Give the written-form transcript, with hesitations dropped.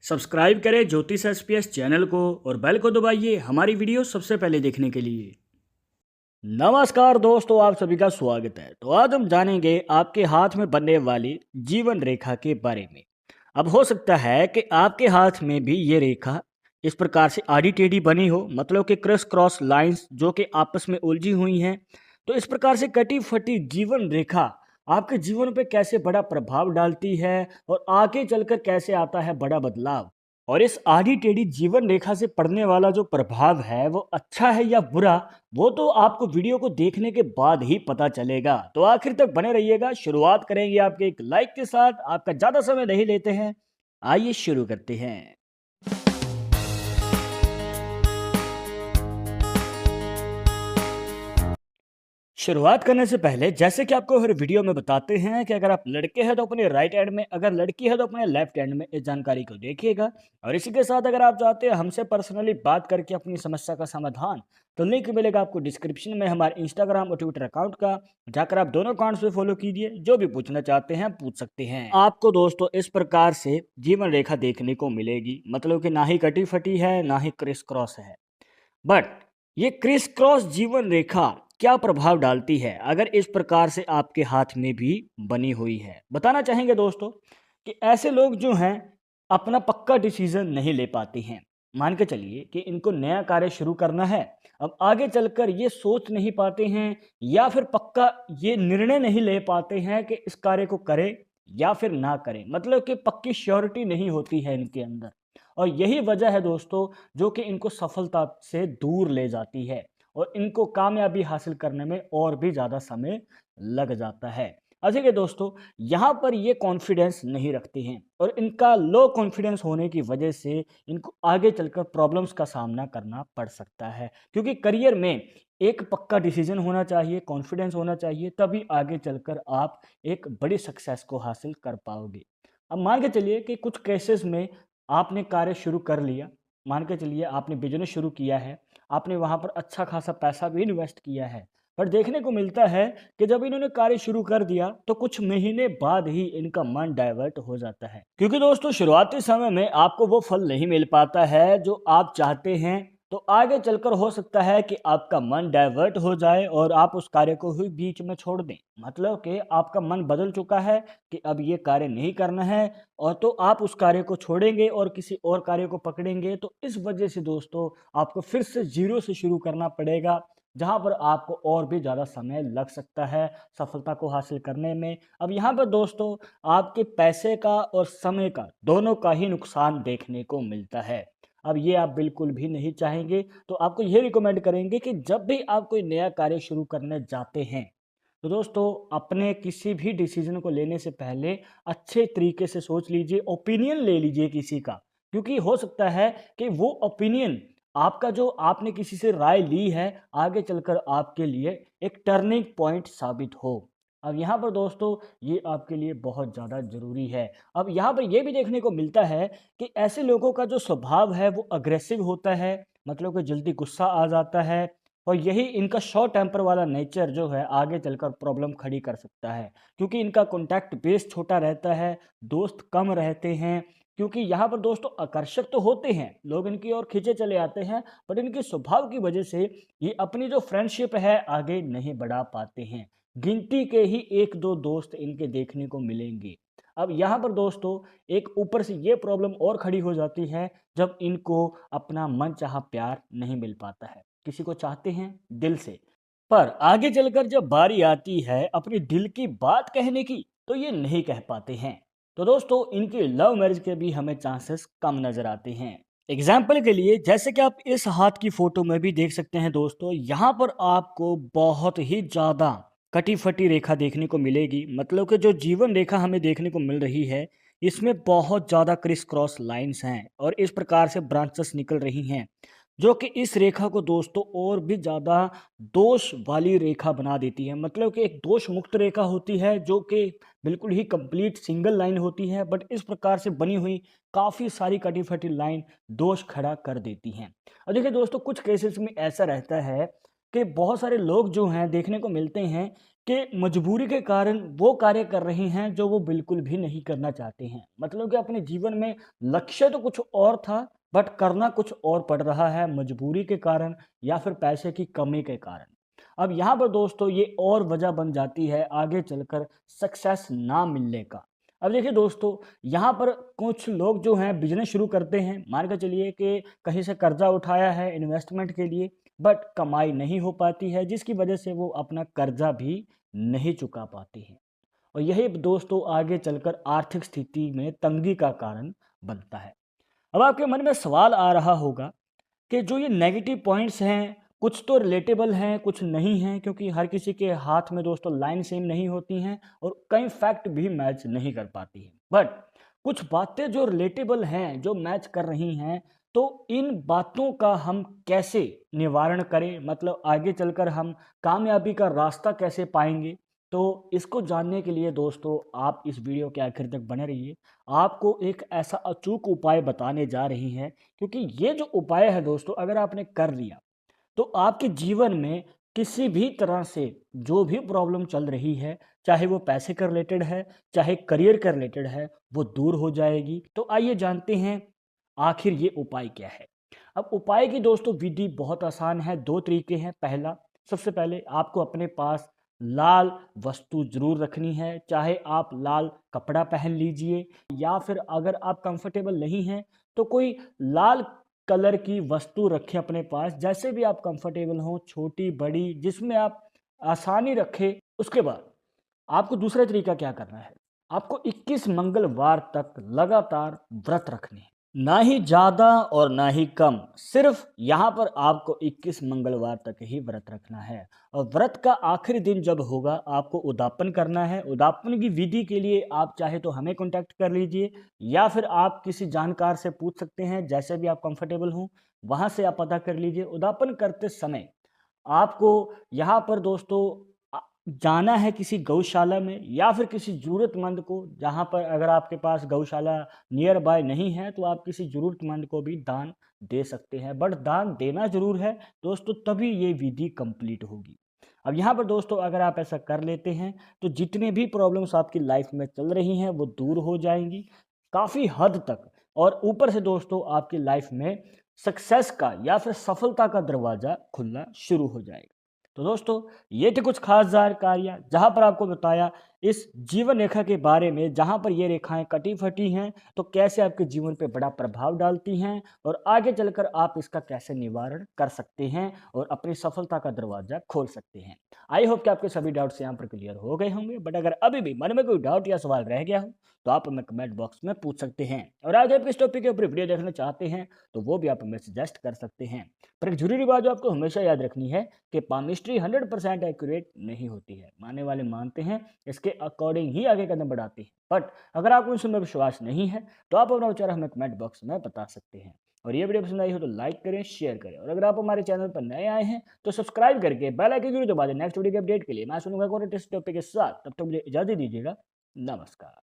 Subscribe करें ज्योतिष SPS channel को और बेल को दबाइए हमारी वीडियो सबसे पहले देखने के लिए। नमस्कार दोस्तों, आप सभी का स्वागत है। तो आज हम जानेंगे आपके हाथ में बनने वाली जीवन रेखा के बारे में। अब हो सकता है कि आपके हाथ में भी ये रेखा इस प्रकार से आड़ी टेढ़ी बनी हो, मतलब कि क्रिस क्रॉस लाइंस जो कि आपस में उलझी हुई हैं। तो इस प्रकार से कटी फटी जीवन रेखा आपके जीवन पे कैसे बड़ा प्रभाव डालती है और आगे चलकर कैसे आता है बड़ा बदलाव। और इस आड़ी टेढ़ी जीवन रेखा से पड़ने वाला जो प्रभाव है वो अच्छा है या बुरा, वो तो आपको वीडियो को देखने के बाद ही पता चलेगा। तो आखिर तक बने रहिएगा। शुरुआत करेंगे आपके एक लाइक के साथ। आपका ज्यादा समय नहीं लेते हैं, आइए शुरू करते हैं। शुरुआत करने से पहले जैसे कि आपको हर वीडियो में बताते हैं कि अगर आप लड़के हैं तो अपने राइट हैंड में, अगर लड़की है तो अपने लेफ्ट हैंड में इस जानकारी को देखिएगा। और इसी के साथ अगर आप चाहते हैं हमसे पर्सनली बात करके अपनी समस्या का समाधान, तो लिंक मिलेगा आपको डिस्क्रिप्शन में हमारे इंस्टाग्राम और ट्विटर अकाउंट का। जाकर आप दोनों अकाउंट्स पे फॉलो कीजिए, जो भी पूछना चाहते हैं पूछ सकते हैं। आपको दोस्तों इस प्रकार से जीवन रेखा देखने को मिलेगी, मतलब कि ना ही कटी फटी है ना ही क्रिस क्रॉस है। बट ये क्रिस क्रॉस जीवन रेखा क्या प्रभाव डालती है अगर इस प्रकार से आपके हाथ में भी बनी हुई है। बताना चाहेंगे दोस्तों कि ऐसे लोग जो हैं अपना पक्का डिसीजन नहीं ले पाते हैं। मान के चलिए कि इनको नया कार्य शुरू करना है, अब आगे चलकर ये सोच नहीं पाते हैं या फिर पक्का ये निर्णय नहीं ले पाते हैं कि इस कार्य को करें या फिर ना करें, मतलब कि पक्की श्योरिटी नहीं होती है इनके अंदर। और यही वजह है दोस्तों जो कि इनको सफलता से दूर ले जाती है और इनको कामयाबी हासिल करने में और भी ज़्यादा समय लग जाता है। ठीक है दोस्तों, यहाँ पर ये कॉन्फिडेंस नहीं रखते हैं और इनका लो कॉन्फिडेंस होने की वजह से इनको आगे चलकर प्रॉब्लम्स का सामना करना पड़ सकता है, क्योंकि करियर में एक पक्का डिसीजन होना चाहिए, कॉन्फिडेंस होना चाहिए, तभी आगे चलकर आप एक बड़ी सक्सेस को हासिल कर पाओगे। अब मान के चलिए कि कुछ केसेस में आपने कार्य शुरू कर लिया, मान के चलिए आपने बिजनेस शुरू किया है, आपने वहाँ पर अच्छा खासा पैसा भी इन्वेस्ट किया है, पर देखने को मिलता है कि जब इन्होंने कार्य शुरू कर दिया तो कुछ महीने बाद ही इनका मन डाइवर्ट हो जाता है, क्योंकि दोस्तों शुरुआती समय में आपको वो फल नहीं मिल पाता है जो आप चाहते हैं। तो आगे चलकर हो सकता है कि आपका मन डाइवर्ट हो जाए और आप उस कार्य को ही बीच में छोड़ दें, मतलब कि आपका मन बदल चुका है कि अब ये कार्य नहीं करना है, और तो आप उस कार्य को छोड़ेंगे और किसी और कार्य को पकड़ेंगे। तो इस वजह से दोस्तों आपको फिर से जीरो से शुरू करना पड़ेगा, जहां पर आपको और भी ज़्यादा समय लग सकता है सफलता को हासिल करने में। अब यहाँ पर दोस्तों आपके पैसे का और समय का दोनों का ही नुकसान देखने को मिलता है। अब ये आप बिल्कुल भी नहीं चाहेंगे, तो आपको ये रिकमेंड करेंगे कि जब भी आप कोई नया कार्य शुरू करने जाते हैं तो दोस्तों अपने किसी भी डिसीजन को लेने से पहले अच्छे तरीके से सोच लीजिए, ओपिनियन ले लीजिए किसी का, क्योंकि हो सकता है कि वो ओपिनियन आपका जो आपने किसी से राय ली है आगे चलकर आपके लिए एक टर्निंग पॉइंट साबित हो। अब यहाँ पर दोस्तों ये आपके लिए बहुत ज़्यादा ज़रूरी है। अब यहाँ पर यह भी देखने को मिलता है कि ऐसे लोगों का जो स्वभाव है वो अग्रेसिव होता है, मतलब कि जल्दी गुस्सा आ जाता है, और यही इनका शॉर्ट टेम्पर वाला नेचर जो है आगे चलकर प्रॉब्लम खड़ी कर सकता है, क्योंकि इनका कॉन्टैक्ट बेस छोटा रहता है, दोस्त कम रहते हैं। क्योंकि यहाँ पर दोस्तों आकर्षक तो होते हैं, लोग इनकी ओर खींचे चले आते हैं, पर इनके स्वभाव की वजह से ये अपनी जो फ्रेंडशिप है आगे नहीं बढ़ा पाते हैं। गिनती के ही एक दो दोस्त इनके देखने को मिलेंगे। अब यहाँ पर दोस्तों एक ऊपर से ये प्रॉब्लम और खड़ी हो जाती है जब इनको अपना मनचाहा प्यार नहीं मिल पाता है। किसी को चाहते हैं दिल से, पर आगे चलकर जब बारी आती है अपने दिल की बात कहने की तो ये नहीं कह पाते हैं। तो दोस्तों इनके लव मैरिज के भी हमें चांसेस कम नजर आते हैं। एग्जाम्पल के लिए जैसे कि आप इस हाथ की फोटो में भी देख सकते हैं दोस्तों, यहाँ पर आपको बहुत ही ज्यादा कटी फटी रेखा देखने को मिलेगी, मतलब कि जो जीवन रेखा हमें देखने को मिल रही है इसमें बहुत ज्यादा क्रिस क्रॉस लाइंस हैं और इस प्रकार से ब्रांचेस निकल रही हैं, जो कि इस रेखा को दोस्तों और भी ज़्यादा दोष वाली रेखा बना देती है। मतलब कि एक दोष मुक्त रेखा होती है जो कि बिल्कुल ही कंप्लीट सिंगल लाइन होती है, बट इस प्रकार से बनी हुई काफ़ी सारी कटी फटी लाइन दोष खड़ा कर देती हैं। और देखिए दोस्तों कुछ केसेस में ऐसा रहता है कि बहुत सारे लोग जो हैं देखने को मिलते हैं कि मजबूरी के कारण वो कार्य कर रही हैं जो वो बिल्कुल भी नहीं करना चाहते हैं। मतलब कि अपने जीवन में लक्ष्य तो कुछ और था, बट करना कुछ और पड़ रहा है मजबूरी के कारण या फिर पैसे की कमी के कारण। अब यहाँ पर दोस्तों ये और वजह बन जाती है आगे चलकर सक्सेस ना मिलने का। अब देखिए दोस्तों, यहाँ पर कुछ लोग जो हैं बिजनेस शुरू करते हैं, मान के चलिए कि कहीं से कर्जा उठाया है इन्वेस्टमेंट के लिए, बट कमाई नहीं हो पाती है, जिसकी वजह से वो अपना कर्जा भी नहीं चुका पाते हैं। और यही दोस्तों आगे चलकर आर्थिक स्थिति में तंगी का कारण बनता है। अब आपके मन में सवाल आ रहा होगा कि जो ये नेगेटिव पॉइंट्स हैं, कुछ तो रिलेटेबल हैं, कुछ नहीं हैं, क्योंकि हर किसी के हाथ में दोस्तों लाइन सेम नहीं होती हैं और कई फैक्ट भी मैच नहीं कर पाती हैं। बट कुछ बातें जो रिलेटेबल हैं, जो मैच कर रही हैं, तो इन बातों का हम कैसे निवारण करें, मतलब आगे चलकर हम कामयाबी का रास्ता कैसे पाएंगे। तो इसको जानने के लिए दोस्तों आप इस वीडियो के आखिर तक बने रहिए। आपको एक ऐसा अचूक उपाय बताने जा रही हैं, क्योंकि ये जो उपाय है दोस्तों अगर आपने कर लिया तो आपके जीवन में किसी भी तरह से जो भी प्रॉब्लम चल रही है, चाहे वो पैसे का रिलेटेड है, चाहे करियर का रिलेटेड है, वो दूर हो जाएगी। तो आइए जानते हैं आखिर ये उपाय क्या है। अब उपाय की दोस्तों विधि बहुत आसान है, दो तरीके हैं। पहला, सबसे पहले आपको अपने पास लाल वस्तु जरूर रखनी है, चाहे आप लाल कपड़ा पहन लीजिए या फिर अगर आप कंफर्टेबल नहीं हैं तो कोई लाल कलर की वस्तु रखें अपने पास, जैसे भी आप कंफर्टेबल हों, छोटी बड़ी जिसमें आप आसानी रखें। उसके बाद आपको दूसरा तरीका क्या करना है, आपको 21 मंगलवार तक लगातार व्रत रखने हैं। ना ही ज़्यादा और ना ही कम, सिर्फ यहाँ पर आपको 21 मंगलवार तक ही व्रत रखना है। और व्रत का आखिरी दिन जब होगा आपको उद्यापन करना है। उद्यापन की विधि के लिए आप चाहे तो हमें कांटेक्ट कर लीजिए या फिर आप किसी जानकार से पूछ सकते हैं, जैसे भी आप कंफर्टेबल हों वहाँ से आप पता कर लीजिए। उद्यापन करते समय आपको यहाँ पर दोस्तों जाना है किसी गौशाला में या फिर किसी ज़रूरतमंद को, जहाँ पर अगर आपके पास गौशाला नियर बाय नहीं है तो आप किसी ज़रूरतमंद को भी दान दे सकते हैं। बट दान देना ज़रूर है दोस्तों, तभी ये विधि कंप्लीट होगी। अब यहाँ पर दोस्तों अगर आप ऐसा कर लेते हैं तो जितने भी प्रॉब्लम्स आपकी लाइफ में चल रही हैं वो दूर हो जाएंगी काफ़ी हद तक। और ऊपर से दोस्तों आपकी लाइफ में सक्सेस का या फिर सफलता का दरवाज़ा खुलना शुरू हो जाएगा। तो दोस्तों ये थी कुछ खास जानकारियाँ जहाँ पर आपको बताया इस जीवन रेखा के बारे में, जहाँ पर ये रेखाएं कटी फटी हैं तो कैसे आपके जीवन पे बड़ा प्रभाव डालती हैं और आगे चलकर आप इसका कैसे निवारण कर सकते हैं और अपनी सफलता का दरवाजा खोल सकते हैं। आई होप कि आपके सभी डाउट्स यहाँ पर क्लियर हो गए होंगे। बट अगर अभी भी मन में कोई डाउट या सवाल रह गया हो तो आप हमें कमेंट बॉक्स में पूछ सकते हैं। और आगे आप इस टॉपिक के ऊपर वीडियो देखना चाहते हैं तो वो भी आप हमें सजेस्ट कर सकते हैं। पर एक जरूरी बात जो आपको हमेशा याद रखनी है कि पामिस्ट्री 100% एक्यूरेट नहीं होती है। मानने वाले मानते हैं, इसके अकॉर्डिंग ही आगे कदम बढ़ाते हैं। बट अगर आपको इसमें विश्वास नहीं है तो आप अपना विचार हमें कमेंट बॉक्स में बता सकते हैं। और ये वीडियो पसंद आई हो तो लाइक करें, शेयर करें और अगर आप हमारे चैनल पर नए आए हैं तो सब्सक्राइब करके बेल आइकन जरूर दबा दें नेक्स्ट वीडियो के अपडेट के लिए। मैं सुनूंगा टॉपिक के साथ, तब तक मुझे इजाजत दीजिएगा। नमस्कार।